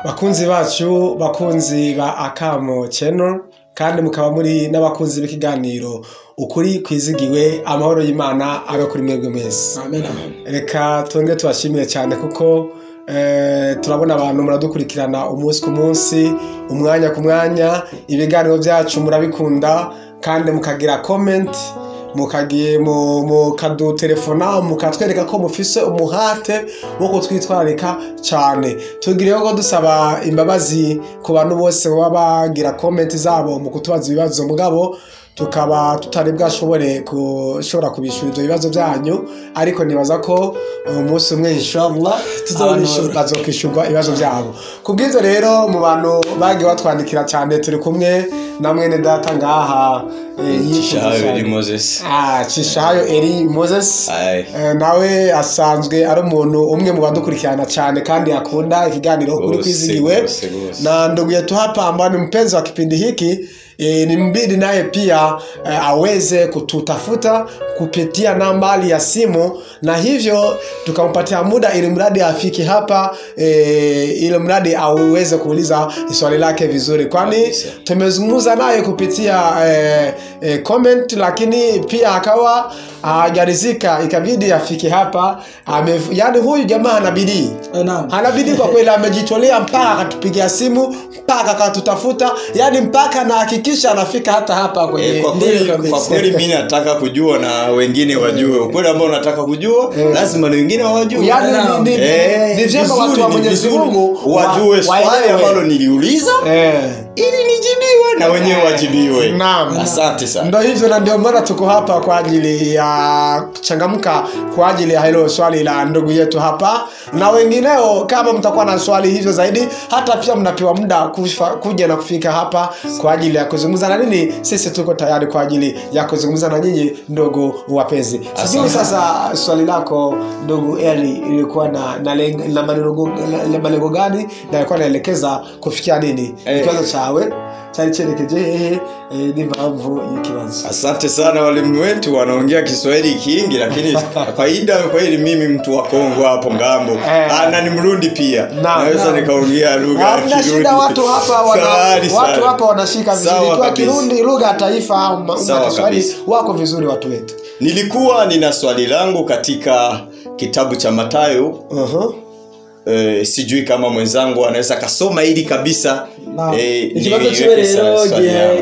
Bakunzi bacu, bakunzi ba Akamo Channel, kandi mukaba muri n'abakunzi b'ikiganiro ukuri kwizigiwe, amahoro y'Imana abe kuri mwebwe mwese. Amen. Reka twongere tubashimire cyane kuko turabona abantu muradukurikirana umunsi ku munsi, umwanya ku mwanya, ibiganiro byacu murabikunda kandi mukagira comment, mukagiye mukadutelefona mukatwereka ko mufise umuhate wo kutwitwararika cyane. Tugiriyeho ko dusaba imbabazi ku bantu bose baba bagira comment zabo mu kutubaza ibibazo, mugabo tukaba tutari bwashobore kushobora kubishura ibyo bibazo byanyu, ariko nibaza ko umunsi umwe inshallah bazokishurwa ibibazo byabo. Kubwizo rero mu bantu bagiye batwandikira cyane turi kumwe na mwene data ngaha Cishahayo Eri Moses. Cishahayo Eri Moses. Nawe asanzwe ari umuntu umwe mu badukurikirana cyane kandi akunda ikiganiro kuri kwizigiwe, na ndugu yetu hapa ambaye ni mpenzi wa kipindi hiki. Ni mbidi naye pia aweze kututafuta kupitia nambari ya simu, na hivyo tukampatia muda ili mradi afiki hapa, ili mradi aweze kuuliza swali lake vizuri, kwani tumezungumza naye kupitia comment, lakini pia akawa hajarizika, ikabidi afiki hapa. Yani huyu jamaa anabidi anabidi kwa kweli, amejitolea mpaka akatupigia simu, mpaka akatutafuta, yani mpaka na hakikisha anafika hata hapa kwenye. Kwa kweli mimi nataka kujua na wengine wajue. Ukweli ambao nataka kujua lazima na wengine wajue. Yani ni vyema watu wa Mwenyezi Mungu wajue swali ambalo niliuliza ili nijibiwe na wenyewe wajibiwe. Naam. Asante sana. Ndio hivyo, na ndio maana tuko hapa kwa ajili ya kuchangamka kwa ajili ya hilo swali la ndugu yetu hapa, na wengineo kama mtakuwa na swali hivyo zaidi, hata pia mnapewa muda kuja na kufika hapa kwa ajili ya kuzungumza na nini. Sisi tuko tayari kwa ajili ya kuzungumza na nyinyi ndugu wapenzi. Sijui sasa swali lako ndugu Eri ilikuwa na malengo gani, na ilikuwa naelekeza kufikia nini? Kiwango chawe cyari cyerekeje ni mpamvu y'ikibazo. Asante sana walimu wetu wanaongea Kiswahili kingi, lakini faida kwa hili mimi mtu wa Kongo hapo ngambo na ni Mrundi pia naweza nikaongea lugha ya Kirundi. Watu hapa wanashika vizuri kwa Kirundi, lugha ya taifa au Kiswahili wako vizuri watu wetu. Nilikuwa nina swali langu katika kitabu cha Mathayo. Sijui kama mwenzangu anaweza kasoma ili kabisa. Ikibazo cyo rero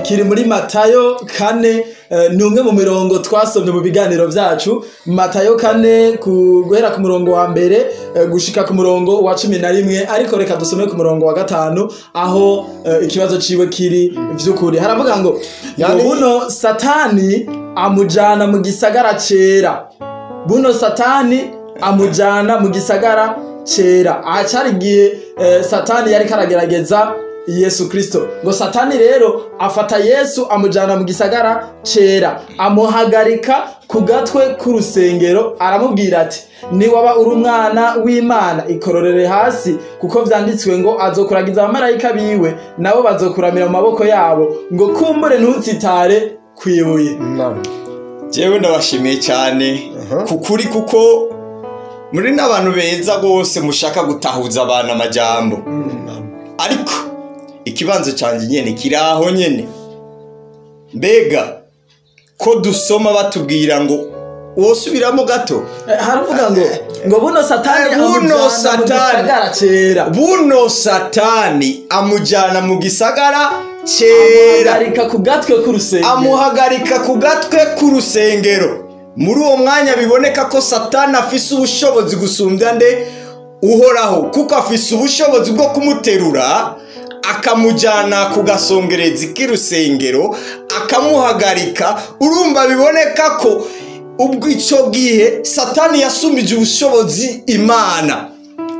kiri muri Mathayo 4, ni umwe mu mirongo twasomye mu biganiro byacu. Mathayo 4 guhera ku murongo wa mbere gushika ku murongo wa 11, ariko reka dusome ku murongo wa 5 aho ikibazo ciwe kiri vy'ukuri. Haravuga ngo buno Satani amujana mu gisagara cera. Buno Satani amujana mu gisagara cera. Acarigiye Satani yari karagerageza Yesu Kristo. Ngo Satani rero afata Yesu amujana mu gisagara cera, amuhagarika ku gatwe k'urusengero, aramubwira ati ni waba uri umwana w'Imana ikororere hasi, kuko vyanditswe ngo azokuragiza abamarayika biwe nabo bazokuramira mu maboko yabo, ngo kumbure ntutsitare kwibuye. Jewe ndabashimiye cyane kukuri, kuko muri n'abantu beza gose mushaka gutahuza abantu amajambo. Ariko ikibanzo canje nyene kiraho nyene. Mbega ko dusoma batubwira ngo wosubiramo gato, haravuga ngo buno Satani amujana mu gisagara cera, amuhagarika ku gatwe k'urusengero. Muri uwo mwanya biboneka ko Satani afise ubushobozi gusumbya nde uhoraho, kuko afise ubushobozi bwo kumuterura akamujana ku gasongerezi k'irusengero akamuhagarika. Urumva biboneka ko ubwo ico gihe Satani yasumije ubushobozi Imana.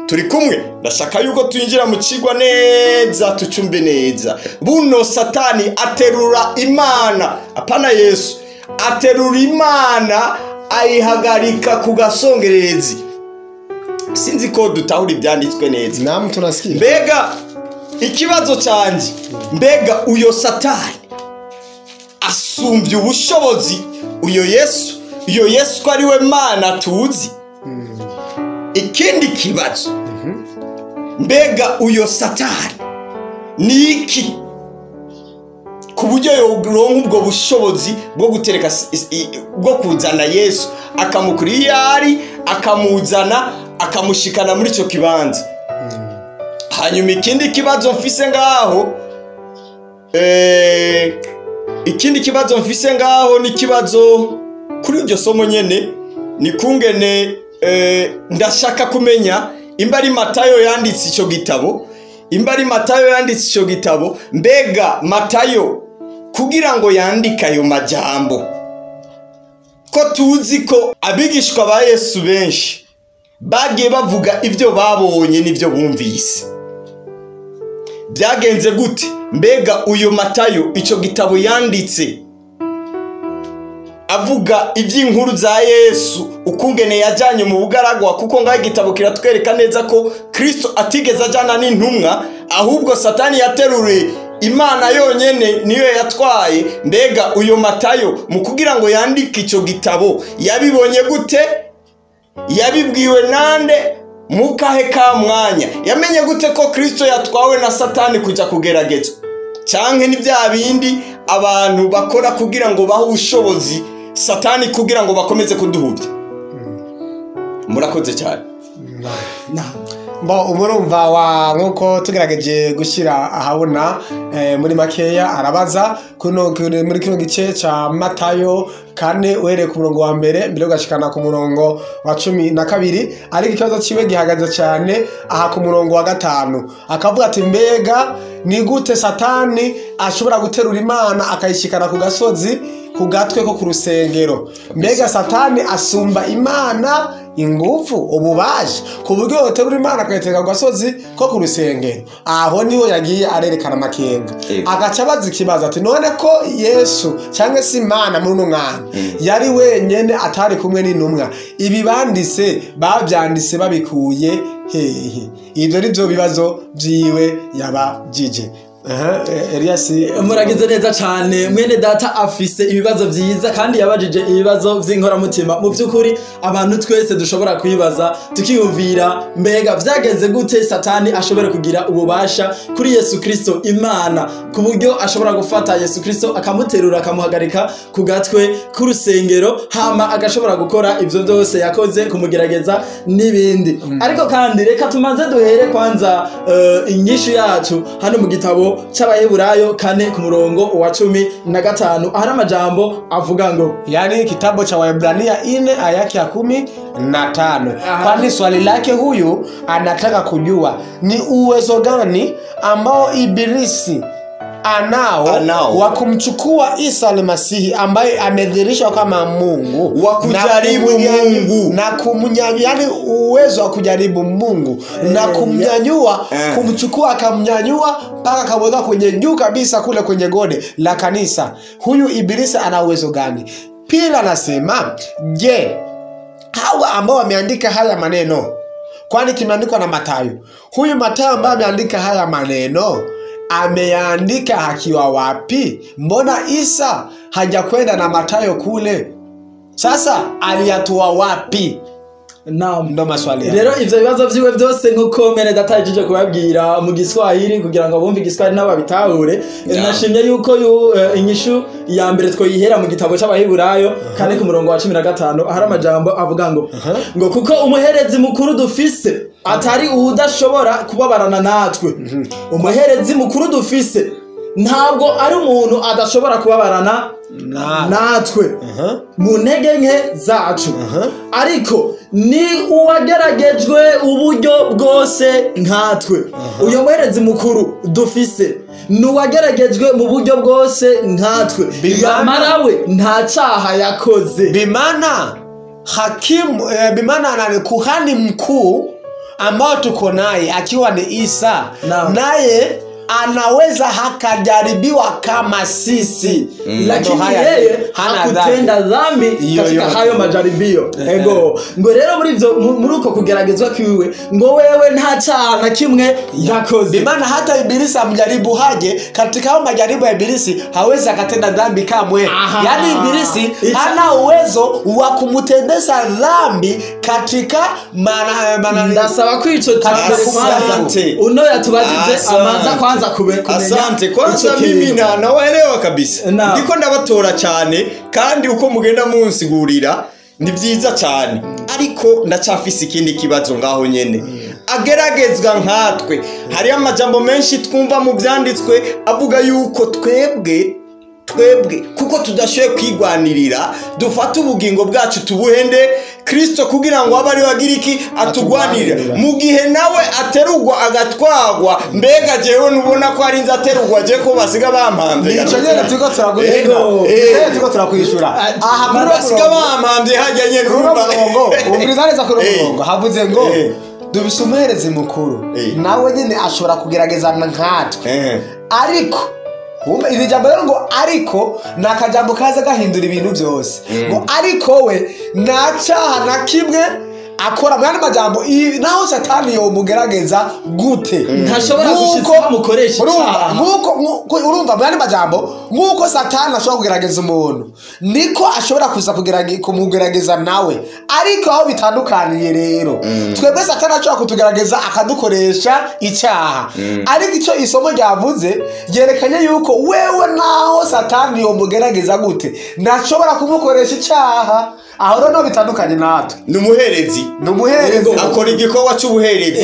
Turi kumwe? Ndashaka yuko twinjira mu cigwa neza tucumbe neza. Buno Satani aterura Imana, apana Yesu, aterura Imana ayihagarika ku gasongerezi. Sinzi ko dutahura ibyanditswe neza. Namwe tunasikia. Mbega ikibazo canje, mbega uyo Satani asumbye ubushobozi uyo Yesu ko ari we Mana tuzi? Ikindi kibazo, mbega uyo Satani ni iki ku buryo yoronka ubwo bushobozi bwo gutereka bwo kuzana Yesu akamukuriyari akamuzana akamushikana muri cyo kibanza. Hanyuma ikindi kibazo mfise ngaho ni kibazo kuri iryo somo nyene, ni kungene ndashaka kumenya imba ari Matayo yanditse icyo gitabo, mbega Matayo kugira ngo yandika ayo majambo, ko tuzi ko abigishwa ba Yesu benshi bagiye bavuga ibyo babonye n'ibyo bumvise, byagenze gute? Mbega uyu Matayo icyo gitabo yanditse avuga iby'inkuru za Yesu ukungene yajyanye mu bugaragwa, kuko ngaho igitabo kiratwereka neza ko Kristo atigeze ajyana n'intumwa, ahubwo Satani yateruriye Imana yonyene niyo yatwaye. Mbega uyu Matayo mu kugira ngo yandike icyo gitabo yabibonye gute? Yabibwiwe nande? Mukahe ka mwanya? Yamenye gute ko Kristo yatwawe na Satani kujya kugerageza? Canke ni bya bindi abantu bakora kugira ngo bahe ubushobozi Satani kugira ngo bakomeze kuduhubya? Murakoze cyane. Umurumva wa nkuko tugerageje gushyira ahabona muri makeya arabaza muri kino gice ca Matayo 4 uhereye ku murongo wa mbere ugashikana ku murongo wa 12, ariko ikibazo ciwe gihagaze cyane aha ku murongo wa 5, akavuga ati mbega ni gute Satani ashobora guterura Imana akayishikana ku gasozi ku gatwe ko ku rusengero? Mbega Satani asumba Imana ingufu ububasha ku buryo yoterura Imana akayiteka ku gasozi ko ku rusengero? Aho niho yagiye arerekana amakenga, agaca abaza ikibazo ati none ko Yesu cyangwa se Imana muri uno mwana yari wenyene atari kumwe n'intumwa, ibi banditse babyanditse babikuye hehe? Ibyo ni byo bibazo byiwe yabajije. Elias muragize neza cyane, mwene data afise ibibazo byiza kandi yabajije ibibazo by'inkoramutima. Mu by'ukuri abantu twese dushobora kwibaza tukiyumvira, mbega vyagenze gute Satani ashobora kugira ububasha kuri Yesu Kristo Imana ku buryo ashobora gufata Yesu Kristo akamuterura akamuhagarika ku gatwe k'urusengero, hama agashobora gukora ivyo byose yakoze kumugerageza n'ibindi. Ariko kandi reka tumanze duhere kwanza inyishu yacu hano mu gitabo c'Abaheburayo 4 ku murongo wa 15, ahari amajambo avuga ngo, yani kitabu cha Waebrania 4 aya yake ya 15. Kwani swali lake huyu anataka kujua ni uwezo gani ambao Ibilisi anao wa kumchukua Isa al-Masihi ambaye amedhihirishwa kama Mungu, wa kujaribu Mungu na kumnyanyua, yani uwezo wa kujaribu Mungu na kumnyanyua, kumchukua akamnyanyua mpaka akamweka kwenye juu kabisa kule kwenye gode la kanisa. Huyu Ibilisi ana uwezo gani? Pili anasema, je, hawa ambao wameandika haya maneno, kwani kimeandikwa na Matayo, huyu Matayo ambaye ameandika haya maneno ameandika akiwa wapi? Mbona Isa hajakwenda na Matayo kule? Sasa aliyatoa wapi? Naam, ndo maswali. Rero ivyo bibazo vyiwe byose nkuko mene datayije kubabwira mu Giswahili kugira ngo bumve Igiswahili nabo babitahure. Nashimye yuko inyishu ya mbere twoyihera mu gitabo c'Abaheburayo 4 ku murongo wa 15, ahari amajambo avuga ngo kuko umuherezi mukuru dufise atari udashobora kubabarana natwe. Umuherezi mukuru dufise ntabwo ari umuntu adashobora kubabarana natwe mu ntege nke zacu, ariko ni uwageragejwe uburyo bwose nkatwe. Uyo muherezi mukuru dufise ni uwageragejwe mu buryo bwose nkatwe, yamara we nta cyaha yakoze. Bimana hakimu bimana nani kuhani mkuu ambao tuko naye akiwa ni Isa, naye anaweza hakajaribiwa kama sisi, lakini yeye hakutenda dhambi katika hayo majaribio. Ego ngo rero muri uko kugeragezwa kwiwe ngo wewe nta cyaha na kimwe yakoze. Maana hata Ibilisi amjaribu haje, katika hayo majaribu ya Ibilisi hawezi akatenda dhambi kamwe. Yani Ibilisi hana uwezo wa kumtendesa dhambi katika ndasaba ko ico kwanza uno yatubajije amaza kwanza kumenya. Asante kwanza, mimi nawaelewa kabisa, ndiko ndabatora cyane kandi uko mugenda munsigurira ni byiza cyane, ariko ndacafise ikindi kibazo ngaho nyene. Ageragezwa nkatwe, hari amajambo menshi twumva mu byanditswe avuga yuko twebwe kuko tudashoye kwigwanirira dufata ubugingo bwacu tubuhende Kristo kugira ngo abari wagira iki atugwanirira, mu gihe nawe aterugwa agatwagwa. Mbega jewe nubona ko ari nzaterugwa je ko basiga bampambye nico nyene tuko turakwishura aha muri basiga bampambye hajya nyene urumva ubwirizaneza ko rugongo havuze ngo dubise umuherezi mukuru nawe nyene ashobora kugeragezana nkatwe, ariko iri jambo rero ngo ariko nakajambo kaza gahindura ibintu byose, ngo ariko we nta cyaha na kimwe akora. Mwani majambo naho Satani yo mugerageza gute ntashobora gushitsa mukoresha cyaha. Nkuko urumva mwani majambo, nkuko Satani ashobora kugerageza umuntu niko ashobora kuza kumugerageza nawe, ariko aho bitandukaniye rero twebwe Satani ashobora kutugerageza akadukoresha icyaha, ariko icyo isomo ryavuze yerekanye yuko wewe naho Satani yo mugerageza gute ntashobora kumukoresha icyaha. Aho rero bitandukanye natwe. Numuherezi akora igikorwa cy'ubuherezi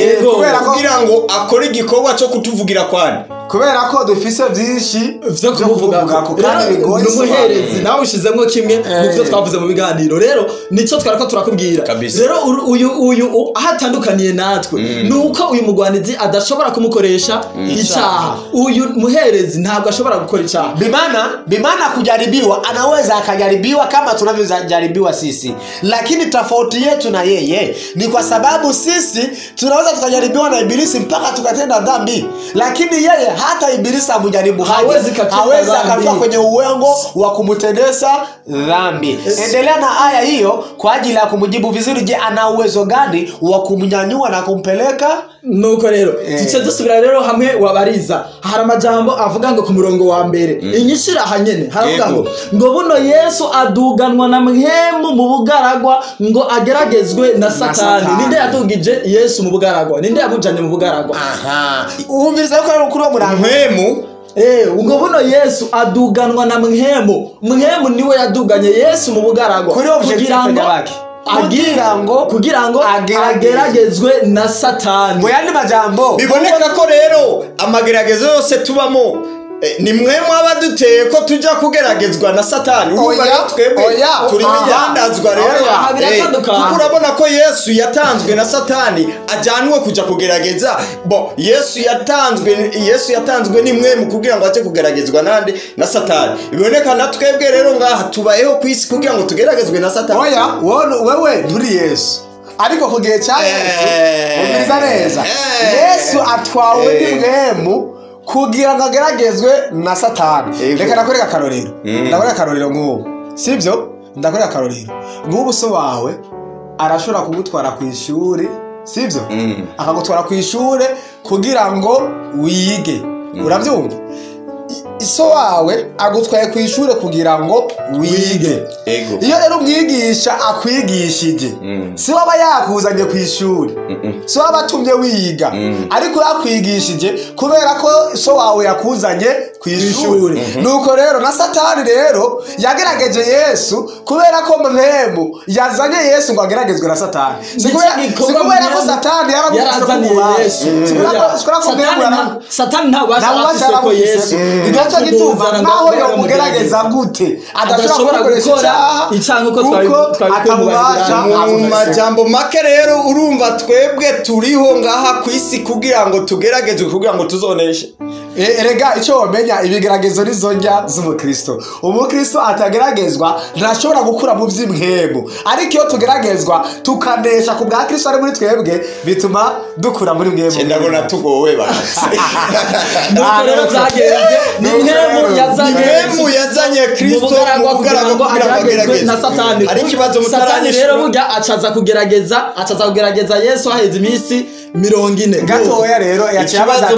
kugira ngo akore igikorwa cyo kutuvugira kwani, kubera ko dufise byinshi byo kuvuga ko kandi bigoye. Numuherezi nawe ushizemwe kimwe mu byo twavuze mu biganiro, rero nico twarako turakubwira. Rero uyu ahatandukaniye natwe nuko uyu mugwanizi adashobora kumukoresha icyaha. Uyu muherezi ntabwo ashobora gukora icyaha. Bimana kujaribiwa, anaweza akajaribiwa kama tunavyojaribiwa sisi, lakini tofauti yetu na yeye ni kwa sababu sisi tunaweza tukajaribiwa na Ibilisi mpaka tukatenda dhambi, lakini yeye hata Ibilisi amujaribu hawezi akafika kwenye uwengo wa kumtendesa dhambi. Endelea na aya hiyo kwa ajili ya kumjibu vizuri. Je, ana uwezo gani wa kumnyanyua na kumpeleka? Nuko rero tuce dusubira rero hamwe wabariza. Hari amajambo avuga ngo ku murongo wa mbere inyishira hanyene haravuga ngo buno Yesu aduganwa na mhemu mu bugaragwa ngo ageragezwe na Satani. Ninde yadugije Yesu mu bugaragwa? Ninde yamujanye mu bugaragwa? Umviriza yuko ari kuri wo mhemu ubwo buno Yesu aduganwa na mhemu niwe yaduganye Yesu mu bugaragwa kugira ngo ageragezwe na Satani. Mu yandi majambo biboneka ko rero amageragezo yose tubamo ni mwe mwabaduteye ko tujya kugeragezwa na Satani. Urumva rero twebwe turi biyandazwa rero kuko urabona ko Yesu yatanzwe na Satani ajyanwe kujya kugerageza. Yesu yatanzwe ni mwe mu kugira ngo aje kugeragezwa nande na Satani. Biboneka na twebwe rero ngaha tubayeho ku isi kugira ngo tugeragezwe na Satani. Wewe nturi Yesu, ariko ku gihe cya Yesu umeze neza. Yesu atwawe n'imwemu kugira ngo ageragezwe na Satani. Reka nakwereka akarorero. Ndakwereka akarorero nk'ubu, sibyo? Ndakwereka akarorero nk'ubu so wawe arashobora kugutwara ku ishuri, sibyo? Akagutwara ku ishuri kugira ngo wige. Urabyumva? So wawe agutwaye ku ishuri kugira ngo wige. Iyo rero umwigisha akwigishije si waba yakuzanye ku ishuri, si waba atumye wiga, ariko yakwigishije kubera ko so wawe yakuzanye ku ishuri. Nuko rero na Satani rero yagerageje Yesu kubera ko mhemu yazanye Yesu ngo ageragezwe na Satani. Si kubera ko Satani yarazaniye Yesu. Satani ntabwo ashaka ko Yesu gituva naho yo mugerageza gute adashobora gukoresha icyango ko twabikububasha. Mu majambo make rero urumva twebwe turiho ngaha ku isi kugira ngo tugeragezwe kugira ngo tuzoneshe. erega icyo wamenya ibigeragezo nizo njya z'umukristo. Umukristo atageragezwa ntashobora gukura mu by'imwemu, ariko iyo tugeragezwa tukanesha ku bwa Kristo ari muri twebwe bituma dukura muri mwemu. Ndabona tugowe basi. Nuko rero byagenze ni mwemu yazanye Kristo mu kugaragwa kugira ngo ageragezwe na Satani. Ari kibazo mutaranyisha. Rero burya acaza kugerageza Yesu aheze iminsi 40. Gatoya rero yaciyabaza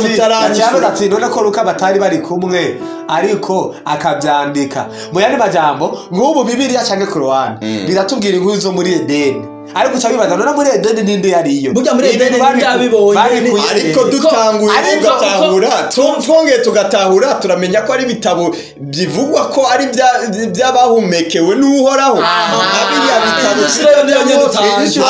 ati none ko Luka batari bari kumwe ariko akabyandika mu yandi majambo nk'ubu Bibiliya cyangwa Korani biratubwira inkuru zo muri Edeni, ariko cyabibaza none muri Edeni ninde yariyo? Burya muri Edeni byabibonye, ariko dutanguye twongeye tugatahura turamenya ko ari bitabo bivugwa ko ari byabahumekewe n'Uhoraho. Biriya bitabo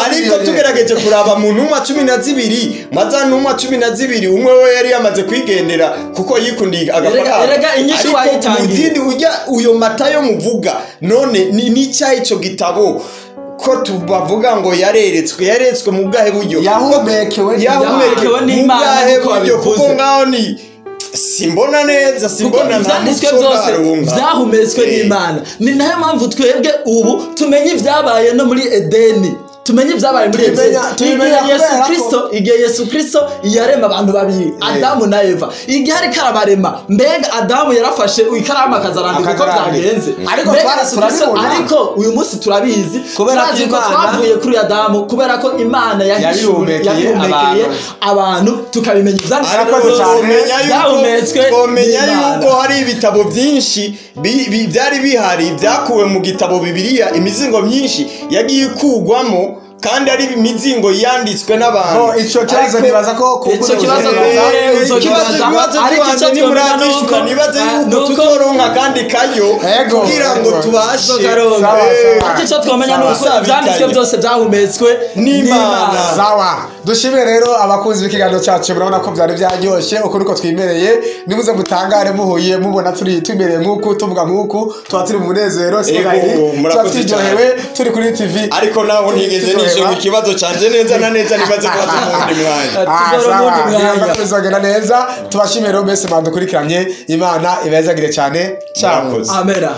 ariko tugerageje kuraba mu ntumwa 12 maza ntumwa 12 umwe we yari yamaze kwigendera kuko yikundiye agafaranga. Ariko muzindi ujya uyo Matayo muvuga none ni cyayi cyo gitabo ko tubavuga ngo yareretswe mu bwahe buryo yahumekewe n'Imana kuko ngaho ni simbona neza ivyanditswe byose vyahumetswe n'Imana. Ni nayo mpamvu twebwe ubu tumenye ivyabaye no muri Edeni, tumenye ivyabaye muri Edeni. Igihe Yesu Kristo yarema abantu babiri, Adamu na Eva, igihe ari karabarema mbega Adamu yarafashe ikaramu akazarandika uko byagenze, ariko uyu munsi turabizi kubera ko twavuye kuri Adamu, kubera ko Imana yahumekeye abantu tukabimenya twomenya yuko hari ibitabo byinshi byari bihari byakuwe mu gitabo Bibiliya, imizingo myinshi yagiye ikugwamo kandi ari imizingo yanditswe n'abantu. Ico kibazo nibaza ko nibaze yuko tutoronka kandi kayo kugira ngo tubashe icyo twamenya n'uko byanditswe byose byahumetswe n'Imana. Sawa, dushimire rero abakunzi b'ikiganiro cyacu, murabona ko byari byaryoshye uko niko twimereye. Nimuze mutangare muhuye mubona turi twimereye nk'uku tuvuga nk'uku tuba turi mu munezero turyohewe turi kuri TV, ariko naho ntigeze nisho ikibazo canje neza na neza nibaze ko bamundi mwanya tuzogenda neza. Tubashimire rero mwese mwandukurikiranye, Imana ibezagire cyane. Amena.